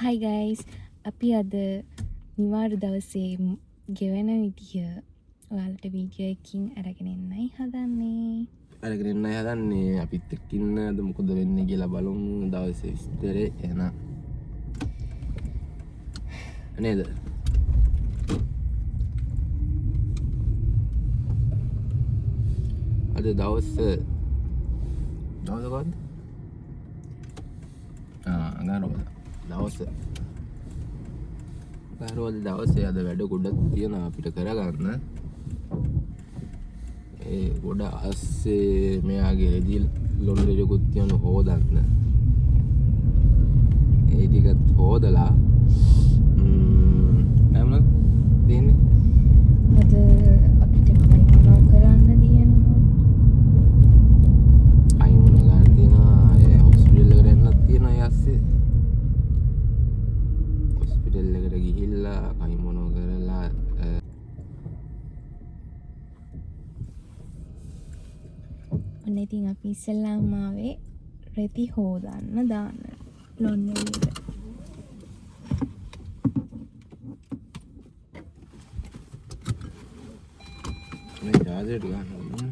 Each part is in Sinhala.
Hi guys, අපි අද නිවාඩු දවසේ ගෙවන විදිහ ඔයාලට වීඩියෝ එකකින් අරගෙන එන්නයි හදන්නේ. අරගෙන එන්නයි හදන්නේ. අපිත් එක්ක ඉන්න අද මොකද වෙන්නේ කියලා බලමු දවසේ විස්තරේ එන. නේද? අද දවසේ කොහොමද? අඟහරුවාදා දවසේ අද වැඩ ගොඩක් තියෙනවා අපිට කරගන්න. ඒ ගොඩ අස්සේ මෙයාගේ රෙදි ලොන්ඩරියකුත් තියන හොදන්න. ඒ ටිකත් හොදලා නෑමද දෙන්නේ? අද අපිට කයිමනෝ කරන්න තියෙනවා. අයින් ගන්න තියෙනවා. ඒ හොස්පිටල් එකට යන්නත් තියෙනවා යස්සේ. හොස්පිටල් එකට ගිහිල්ලා කයිමනෝ කරලා ඔන්න ඉතින් අපි ඉස්සෙල්ලාම ආවේ රෙදි හොදන්න දාන්න ලොන්ඩරියට. මේ ජාදයට ගන්න ඕනේ.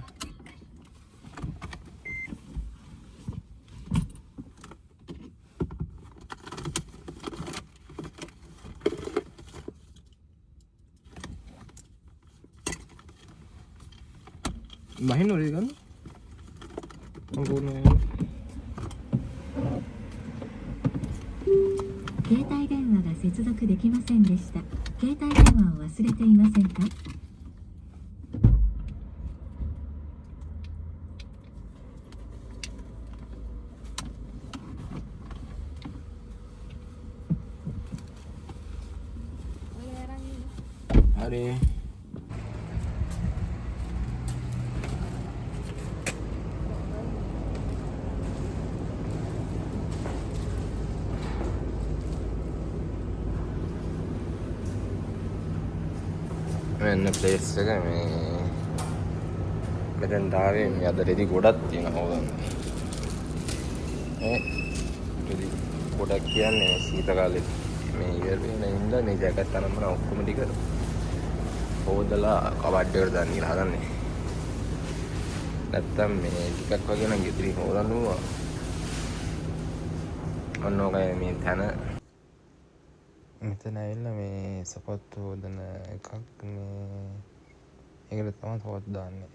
බහින්න ඕනේ ගන්න. අංගෝනේ. 携帯電話が接続できませんでした。携帯電話を忘れていませんか？හරි. මෙන්න ප්ලේස් එක මේ මෙතෙන් ආවේ මේ අද රෙදි ගොඩක් තියෙනවා හොදන්න. රෙදි ගොඩක් කියන්නේ සීත කාලේ මේ ඉවර වෙන ඉඳලා මේ ජැකට් අරන් මම ඔක්කොම ටික හොදලා කවඩ් එකට දාන්න කියලා හදන්නේ. නැත්තම් මේ ටිකක් වගේ නම් ගෙදරින් හොදන්න ඕවා. ඔන්න ඔකයි මේ තන මෙතන ඇවිල්ලා මේ සපත්තු හොදන එකක් මේ ඒකට තමයි තවත් දාන්නේ.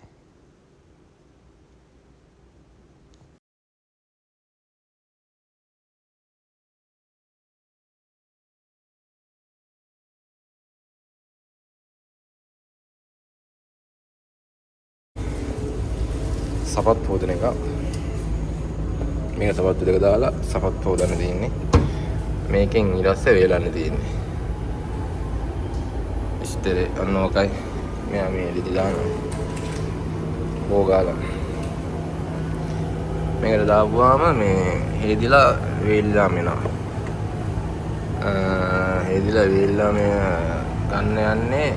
සපත්තු හොදන එක මේක සපත්තු දෙක දාලා සපත්තු හොදන්න තියෙන්නේ. මේකෙන් ඊට පස්සේ වේලන්න තියෙන්නේ. ඉස්තරේ අන්නෝකයි මෙයා මේ ලිදි දානවා. ඕගාලා. මේකට දාපුවාම මේ හේදිලා වේලිලා මෙනවා. හේදිලා වේලිලා මේ ගන්න යන්නේ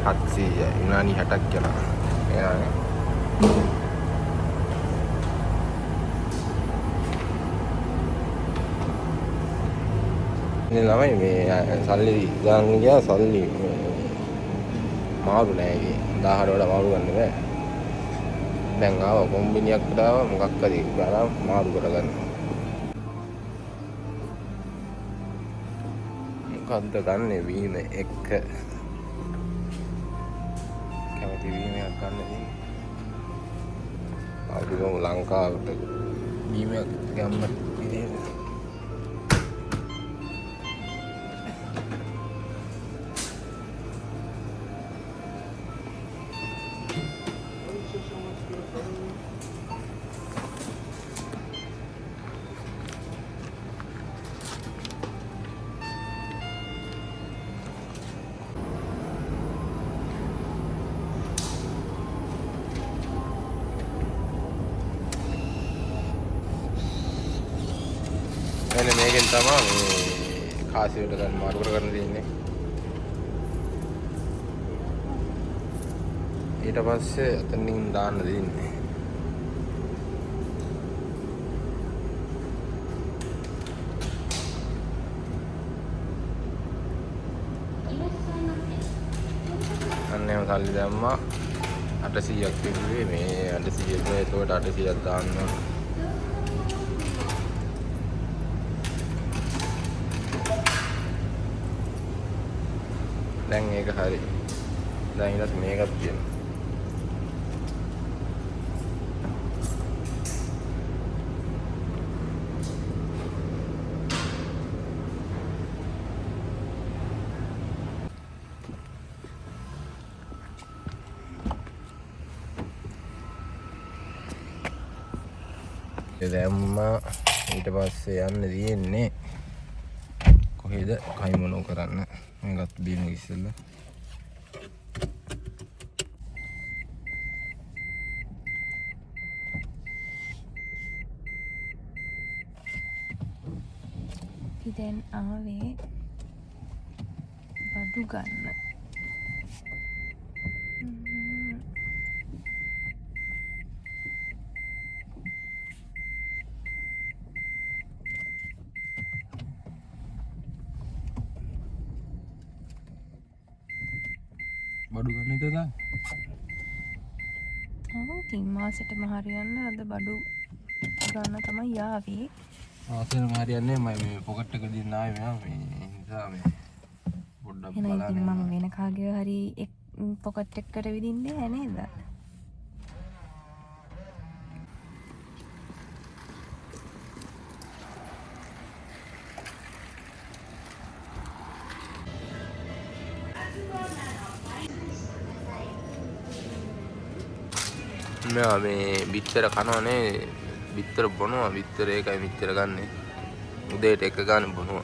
700යි. විනාඩි 60ක් යනවා. එයානේ. ළමයි මේ සල්ලි දාන්න ගියා සල්ලි මාරු නෑ ඒකේ 1000ට වඩා මාරු ගන්න බෑ. දැන් ආව කොම්බිනියක්කට ආව මොකක් හරි ගාලා මාරු කරගන්න. මොකද්ද ගන්නෙ වීම එක කැමති වීමයක් ගන්න තියෙන්නේ. අපිම ලංකාවට වීමයක් ගන්න විදිහට එන්නේ මේකෙන් තමයි මේ කාසියට ගන්න මාරු කරගන්න තියෙන්නේ. ඊට පස්සේ අතනින් දාන්න දෙන්නේ. සල්ලි දැම්මා 800ක් තිබුණේ මේ 800 එතකොට 800ක් දාන්න දැන් ඒක හරි දැන් ඊට මේකක් තියෙනවා දැම්මා ඊට පස්සේ යන්න තියෙන්නේ කොහෙද කයිමනෝ කරන්න මේකත් බීම ඉස්සෙල්ලා අපි දැන් ආවේ බඩු ගන්න. බඩු ගන්න ඉතලා ඉතින් මාසෙටම හරියන්න අද බඩු ගන්න තමයි යාවේ. ආසෙම හරියන්නේ මම මේ පොකට් එක දින්න ආවේ මෙයා මේ නිසා මේ පොඩ්ඩක් එහෙනම් ඉතින් බලන්න මම වෙන කාගේ හරි පොකට් එකකට විදින්නේ නැහැ නේද? මෙයා මේ බිත්තර කනවනේ බිත්තර බොනවා බිත්තර ඒකයි මෙච්චර ගන්නෙ උදේට එක ගන්න බොනවා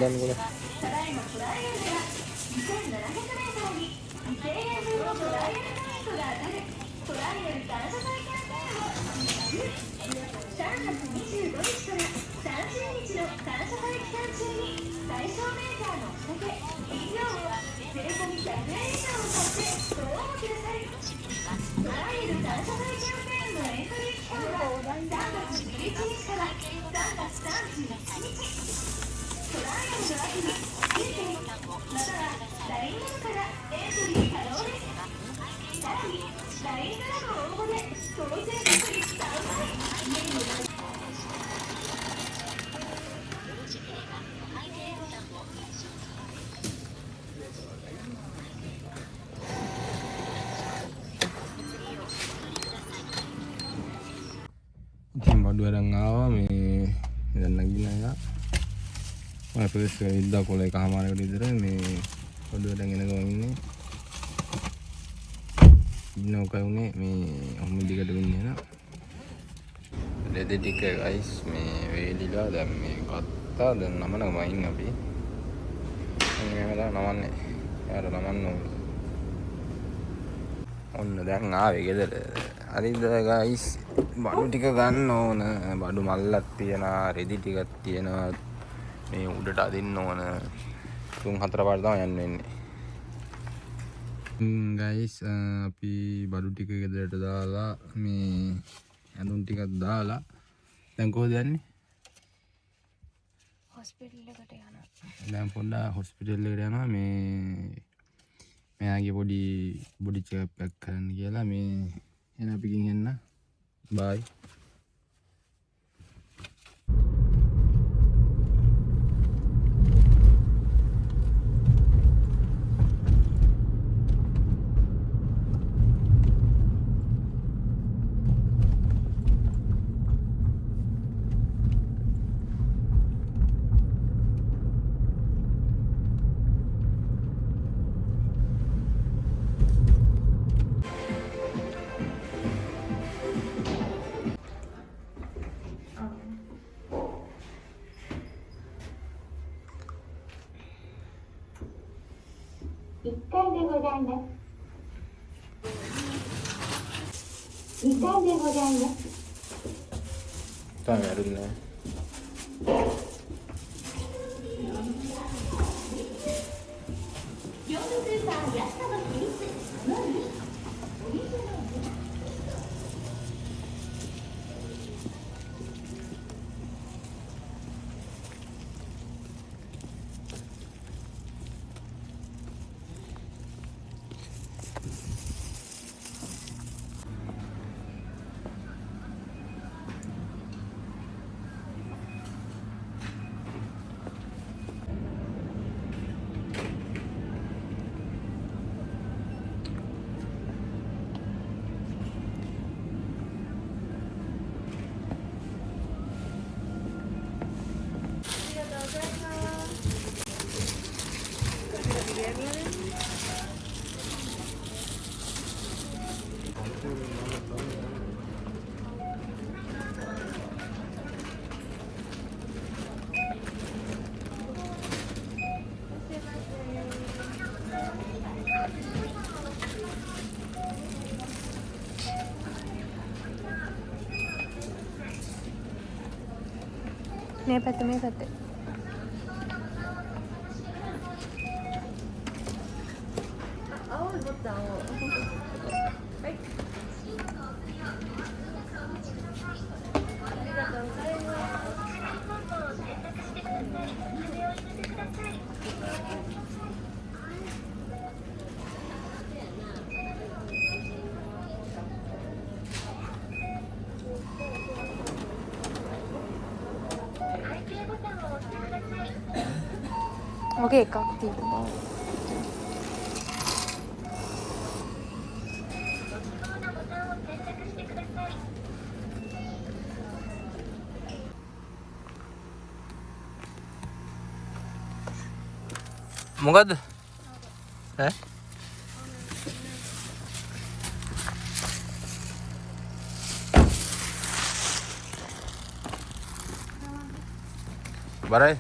dan gue badu arang awa me dan lagi naya mana terus ida kolai kamar udah dere me badu arang ena gawang ini ino kau nge me omil diga dewin na Ready ටික guys මේ වේලිලා දැන් මේ ගත්තා දැන් නමන වයින් අපි මෙහෙමලා නමන්නේ යාර නමන්න ඕන දැන් ආවේ ගෙදර හරිද guys බඩු ටික ගන්න ඕන බඩු මල්ලක් තියනවා රෙදි ටිකක් තියනවා මේ උඩට අදින්න ඕන 3-4 පාර තමයි යන්න වෙන්නේ guys අපි බඩු ටික ගෙදරට දාලා මේ ඇඳුම් ටිකක් දාලා දැන් කොහෙද යන්නේ හොස්පිටල් එකට යනවා දැන් පොඩ්ඩක් හොස්පිටල් එකට යනවා මේ මෙයාගේ බොඩි චෙකප් එකක් කරන්න කියලා මේ එන අපි ගිහින් එන්න. බයි. තාම ඇරුන්නේ මේ පැත්තේ ඔගේ එකක් තියෙනවා. මොකද්ද? ඈ? බරයි.